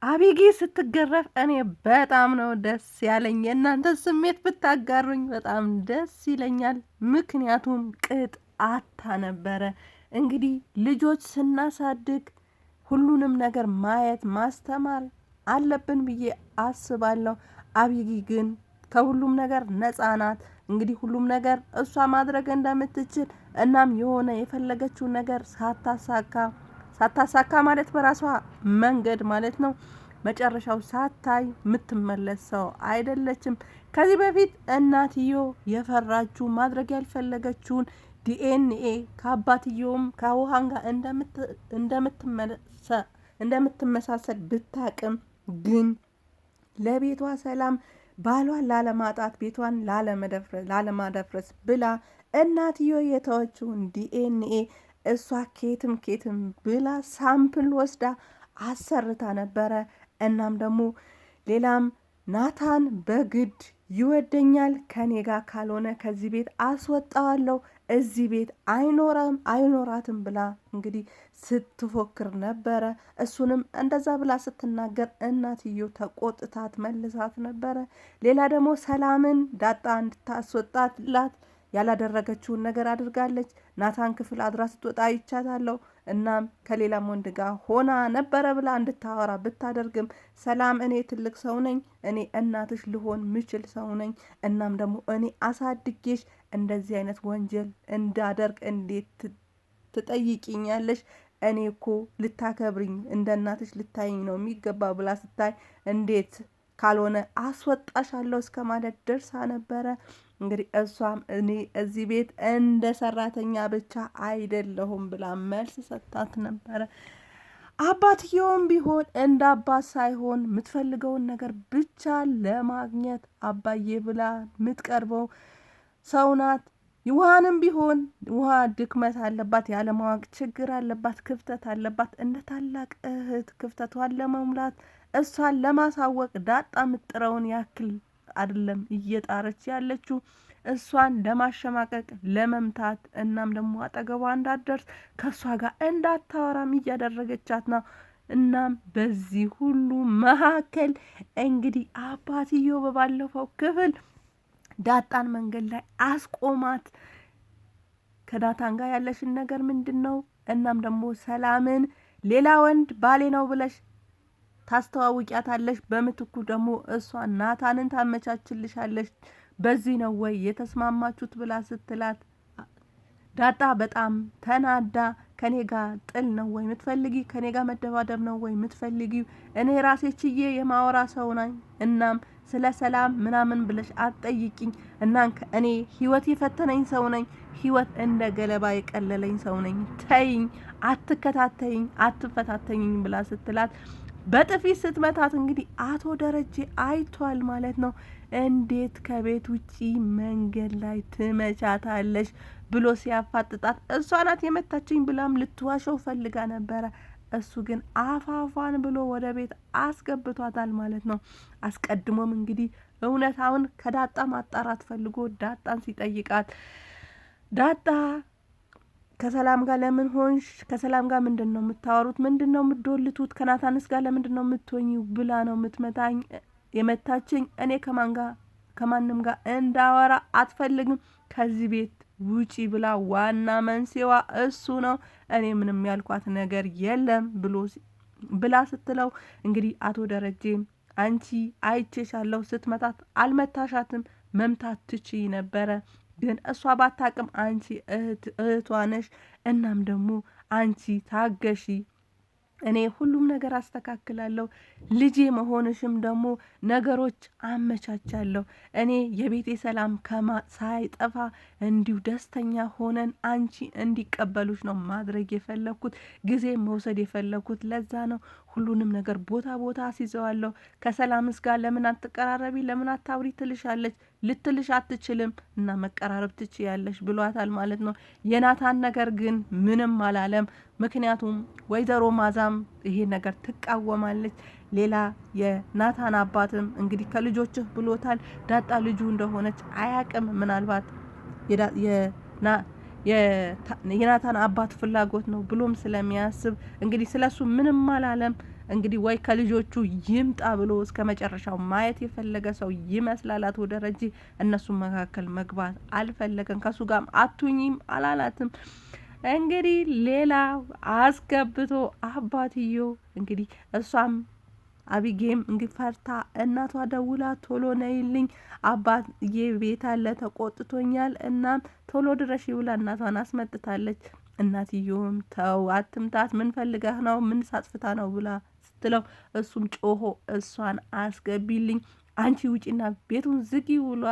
አቢጊ ስትገረፍ እኔ በጣም ነው ደስ ያለኝ። የእናንተ ስሜት ብታጋሩኝ በጣም ደስ ይለኛል። ምክንያቱም ቅጥ አታ ነበረ። እንግዲህ ልጆች ስናሳድግ ሁሉንም ነገር ማየት ማስተማር አለብን ብዬ አስባለሁ። አቢጊ ግን ከሁሉም ነገር ነፃ ናት። እንግዲህ ሁሉም ነገር እሷ ማድረግ እንደምትችል እናም የሆነ የፈለገችውን ነገር ሳታሳካ ማለት በራሷ መንገድ ማለት ነው መጨረሻው ሳታይ የምትመለስ ሰው አይደለችም። ከዚህ በፊት እናትዮ የፈራችው ማድረግ ያልፈለገችውን ዲኤንኤ ከአባትየውም ከውሃን ጋር እንደምትመሳሰል ብታቅም ግን ለቤቷ ሰላም ባሏን ላለማጣት ቤቷን ላለማደፍረስ ብላ እናትዮ የተወችውን ዲኤንኤ እሷ ኬትም ብላ ሳምፕል ወስዳ አሰርታ ነበረ። እናም ደግሞ ሌላም ናታን በግድ ይወደኛል፣ ከኔ ጋር ካልሆነ ከዚህ ቤት አስወጣዋለሁ፣ እዚህ ቤት አይኖራትም ብላ እንግዲህ ስትፎክር ነበረ። እሱንም እንደዛ ብላ ስትናገር እናትየው ተቆጥታት መልሳት ነበረ። ሌላ ደግሞ ሰላምን ዳጣ እንድታስወጣላት ያላደረገችውን ነገር አድርጋለች። ናታን ክፍል አድራ ስትወጣ ይቻታለሁ። እናም ከሌላም ወንድ ጋር ሆና ነበረ ብላ እንድታወራ ብታደርግም ሰላም እኔ ትልቅ ሰው ነኝ፣ እኔ እናትሽ ልሆን ምችል ሰው ነኝ። እናም ደግሞ እኔ አሳድጌሽ እንደዚህ አይነት ወንጀል እንዳደርግ እንዴት ትጠይቂኛለሽ? እኔ እኮ ልታከብሪኝ እንደ እናትሽ ልታይኝ ነው የሚገባ ብላ ስታይ እንዴት ካልሆነ አስወጣሻለሁ እስከ ማለት ደርሳ ነበረ። እንግዲህ እሷም እኔ እዚህ ቤት እንደ ሰራተኛ ብቻ አይደለሁም ብላ መልስ ሰጣት ነበረ። አባትየውም ቢሆን እንደ አባት ሳይሆን የምትፈልገውን ነገር ብቻ ለማግኘት አባዬ ብላ የምትቀርበው ሰው ናት። ውሃንም ቢሆን ውሃ ድክመት አለባት፣ ያለማወቅ ችግር አለባት፣ ክፍተት አለባት። እንደ ታላቅ እህት ክፍተቷን ለመሙላት እሷን ለማሳወቅ ዳጣ ምጥረውን ያክል አይደለም እየጣረች ያለችው እሷን ለማሸማቀቅ ለመምታት፣ እናም ደግሞ አጠገቧ እንዳትደርስ ከእሷ ጋር እንዳታወራም እያደረገቻት ነው። እናም በዚህ ሁሉ መካከል እንግዲህ አባትየው በባለፈው ክፍል ዳጣን መንገድ ላይ አስቆማት። ከዳታን ጋር ያለሽን ነገር ምንድን ነው? እናም ደግሞ ሰላምን ሌላ ወንድ ባሌ ነው ብለሽ ታስተዋውቂያታለሽ፣ በምትኩ ደግሞ እሷ ናታንን ታመቻችልሻለሽ። በዚህ ነው ወይ የተስማማችሁት ብላ ስትላት ዳጣ በጣም ተናዳ ከኔ ጋር ጥል ነው ወይ ምትፈልጊ? ከኔ ጋር መደባደብ ነው ወይ ምትፈልጊው? እኔ ራሴ ችዬ የማወራ ሰው ነኝ። እናም ስለ ሰላም ምናምን ብለሽ አትጠይቂኝ። እናም እኔ ህይወት የፈተነኝ ሰው ነኝ። ህይወት እንደ ገለባ የቀለለኝ ሰው ነኝ። ተይኝ፣ አትከታተይኝ፣ አትፈታተኝኝ ብላ ስትላት በጥፊ ስትመታት እንግዲህ አቶ ደረጀ አይቷል ማለት ነው። እንዴት ከቤት ውጪ መንገድ ላይ ትመቻታለሽ ብሎ ሲያፋጥጣት እሷ ናት የመታችኝ ብላም ልትዋሸው ፈልጋ ነበረ። እሱ ግን አፋፏን ብሎ ወደ ቤት አስገብቷታል ማለት ነው። አስቀድሞም እንግዲህ እውነታውን ከዳጣ ማጣራት ፈልጎ ዳጣን ሲጠይቃት ዳጣ ከሰላም ጋር ለምን ሆንሽ? ከሰላም ጋር ምንድን ነው የምታወሩት? ምንድን ነው የምትዶልቱት? ከናታንስ ጋር ለምንድን ነው የምትሆኚው? ብላ ነው የምትመታኝ የመታችኝ። እኔ ከማንም ጋር እንዳወራ አትፈልግም። ከዚህ ቤት ውጪ ብላ ዋና መንስኤዋ እሱ ነው። እኔ ምንም ያልኳት ነገር የለም ብላ ስትለው እንግዲህ አቶ ደረጀ አንቺ አይቼሻለሁ ስትመታት አልመታሻትም፣ መምታት ትችይ ነበረ ግን እሷ ባታቅም አንቺ እህቷ ነሽ። እናም ደግሞ አንቺ ታገሺ፣ እኔ ሁሉም ነገር አስተካክላለሁ። ልጄ መሆንሽም ደግሞ ነገሮች አመቻቻለሁ። እኔ የቤቴ ሰላም ሳይጠፋ እንዲሁ ደስተኛ ሆነን አንቺ እንዲቀበሉሽ ነው ማድረግ የፈለኩት፣ ጊዜ መውሰድ የፈለኩት ለዛ ነው። ሁሉንም ነገር ቦታ አስይዘዋለሁ። ከሰላምስ ጋር ለምን አትቀራረቢ፣ ለምን አታውሪ ትልሻለች። ልትልሽ አትችልም እና መቀራረብ ትችያለሽ ብሏታል ማለት ነው። የናታን ነገር ግን ምንም አላለም። ምክንያቱም ወይዘሮ ማዛም ይሄ ነገር ትቃወማለች። ሌላ የናታን አባትም እንግዲህ ከልጆችህ ብሎታል። ዳጣ ልጁ እንደሆነች አያቅም። ምናልባት የናታን አባት ፍላጎት ነው ብሎም ስለሚያስብ እንግዲህ ስለሱ ምንም አላለም። እንግዲህ ወይ ከልጆቹ ይምጣ ብሎ እስከ መጨረሻው ማየት የፈለገ ሰው ይመስላል አቶ ደረጀ። እነሱ መካከል መግባት አልፈለገም። ከሱ ጋርም አቱኝም አላላትም። እንግዲህ ሌላ አስገብቶ አባትዮ እንግዲህ እሷም አቢጌም እንግዲህ ፈርታ እናቷ ደውላ ቶሎ ነይልኝ አባዬ ቤት አለ ተቆጥቶኛል፣ እናም ቶሎ ድረሽ ብላ እናቷን አስመጥታለች። እናትየውም ተው አትምታት፣ ምን ፈልገህ ነው፣ ምን ሳጽፍታ ነው ብላ ስትለው እሱም ጮሆ እሷን አስገቢልኝ አንቺ ውጪና ቤቱን ዝጊ ብሎ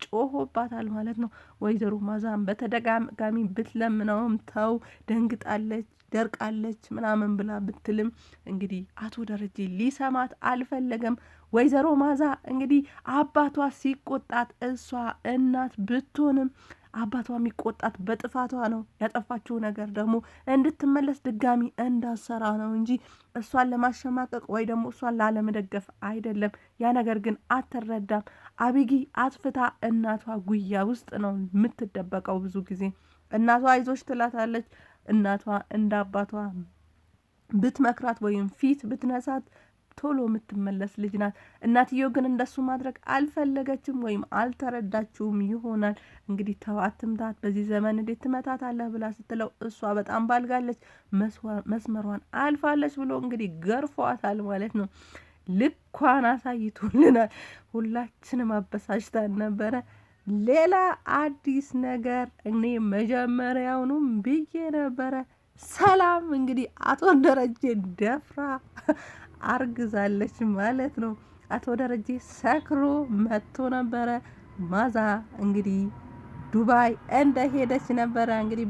ጮሆባታል ማለት ነው። ወይዘሮ ማዛም በተደጋጋሚ ብትለምነውም ተው ደንግጣለች፣ ደርቃለች ምናምን ብላ ብትልም እንግዲህ አቶ ደረጀ ሊሰማት አልፈለገም። ወይዘሮ ማዛ እንግዲህ አባቷ ሲቆጣት እሷ እናት ብትሆንም አባቷ የሚቆጣት በጥፋቷ ነው። ያጠፋችው ነገር ደግሞ እንድትመለስ ድጋሚ እንዳሰራ ነው እንጂ እሷን ለማሸማቀቅ ወይ ደግሞ እሷን ላለመደገፍ አይደለም። ያ ነገር ግን አትረዳም። አቢጊ አጥፍታ እናቷ ጉያ ውስጥ ነው የምትደበቀው። ብዙ ጊዜ እናቷ አይዞች ትላታለች። እናቷ እንደ አባቷ ብትመክራት ወይም ፊት ብትነሳት ቶሎ የምትመለስ ልጅ ናት። እናትየው ግን እንደሱ ማድረግ አልፈለገችም ወይም አልተረዳችውም ይሆናል። እንግዲህ ተው አትምታት፣ በዚህ ዘመን እንዴት ትመታታለህ ብላ ስትለው እሷ በጣም ባልጋለች፣ መስመሯን አልፋለች ብሎ እንግዲህ ገርፏታል ማለት ነው። ልኳን አሳይቶልናል። ሁላችንም አበሳጭታን ነበረ። ሌላ አዲስ ነገር እኔ መጀመሪያውኑም ብዬ ነበረ። ሰላም እንግዲህ አቶ ደረጀ ደፍራ አርግዛለች ማለት ነው። አቶ ደረጀ ሰክሮ መጥቶ ነበረ። ማዛ እንግዲህ ዱባይ እንደሄደች ነበረ። እንግዲህ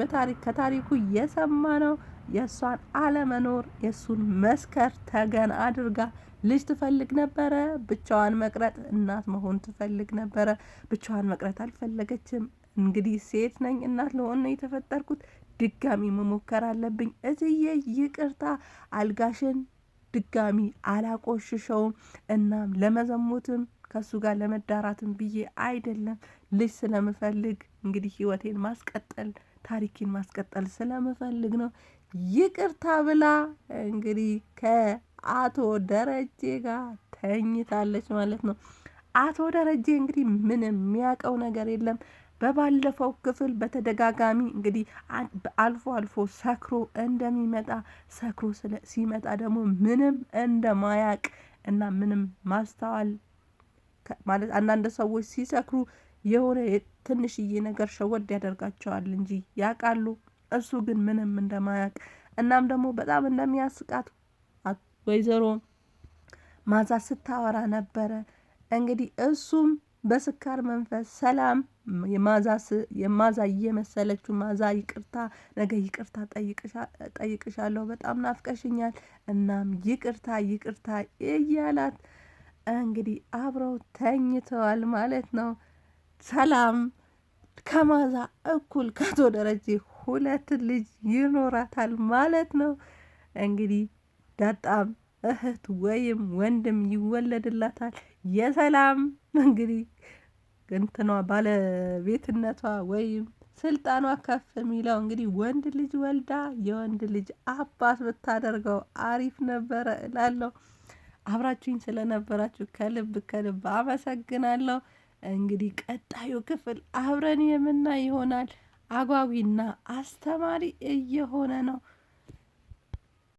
ከታሪኩ የሰማ ነው የእሷን አለመኖር የእሱን መስከር ተገን አድርጋ ልጅ ትፈልግ ነበረ። ብቻዋን መቅረት እናት መሆን ትፈልግ ነበረ። ብቻዋን መቅረት አልፈለገችም። እንግዲህ ሴት ነኝ እናት ለሆን ነው የተፈጠርኩት፣ ድጋሚ መሞከር አለብኝ። እትዬ ይቅርታ አልጋሽን ድጋሚ አላቆሽሸውም። እናም ለመዘሙትም ከሱ ጋር ለመዳራትም ብዬ አይደለም፣ ልጅ ስለምፈልግ እንግዲህ ህይወቴን ማስቀጠል ታሪኬን ማስቀጠል ስለምፈልግ ነው ይቅርታ ብላ እንግዲህ ከአቶ ደረጀ ጋር ተኝታለች ማለት ነው። አቶ ደረጀ እንግዲህ ምንም የሚያውቀው ነገር የለም። በባለፈው ክፍል በተደጋጋሚ እንግዲህ አልፎ አልፎ ሰክሮ እንደሚመጣ ሰክሮ ሲመጣ ደግሞ ምንም እንደማያቅ እና ምንም ማስተዋል ማለት አንዳንድ ሰዎች ሲሰክሩ የሆነ ትንሽዬ ነገር ሸወድ ያደርጋቸዋል እንጂ ያውቃሉ። እሱ ግን ምንም እንደማያቅ እናም ደግሞ በጣም እንደሚያስቃት ወይዘሮ ማዛ ስታወራ ነበረ። እንግዲህ እሱም በስካር መንፈስ ሰላም የማዛ እየመሰለችው ማዛ ይቅርታ ነገ ይቅርታ ጠይቅሻለሁ፣ በጣም ናፍቀሽኛል፣ እናም ይቅርታ ይቅርታ እያላት እንግዲህ አብረው ተኝተዋል ማለት ነው። ሰላም ከማዛ እኩል ከአቶ ደረጀ 2 ልጅ ይኖራታል ማለት ነው። እንግዲህ ዳጣም እህት ወይም ወንድም ይወለድላታል። የሰላም እንግዲህ እንትኗ ባለቤትነቷ ወይም ስልጣኗ ከፍ የሚለው እንግዲህ ወንድ ልጅ ወልዳ የወንድ ልጅ አባት ብታደርገው አሪፍ ነበረ እላለሁ። አብራችሁኝ ስለነበራችሁ ከልብ ከልብ አመሰግናለሁ። እንግዲህ ቀጣዩ ክፍል አብረን የምናይ ይሆናል። አጓጊና አስተማሪ እየሆነ ነው።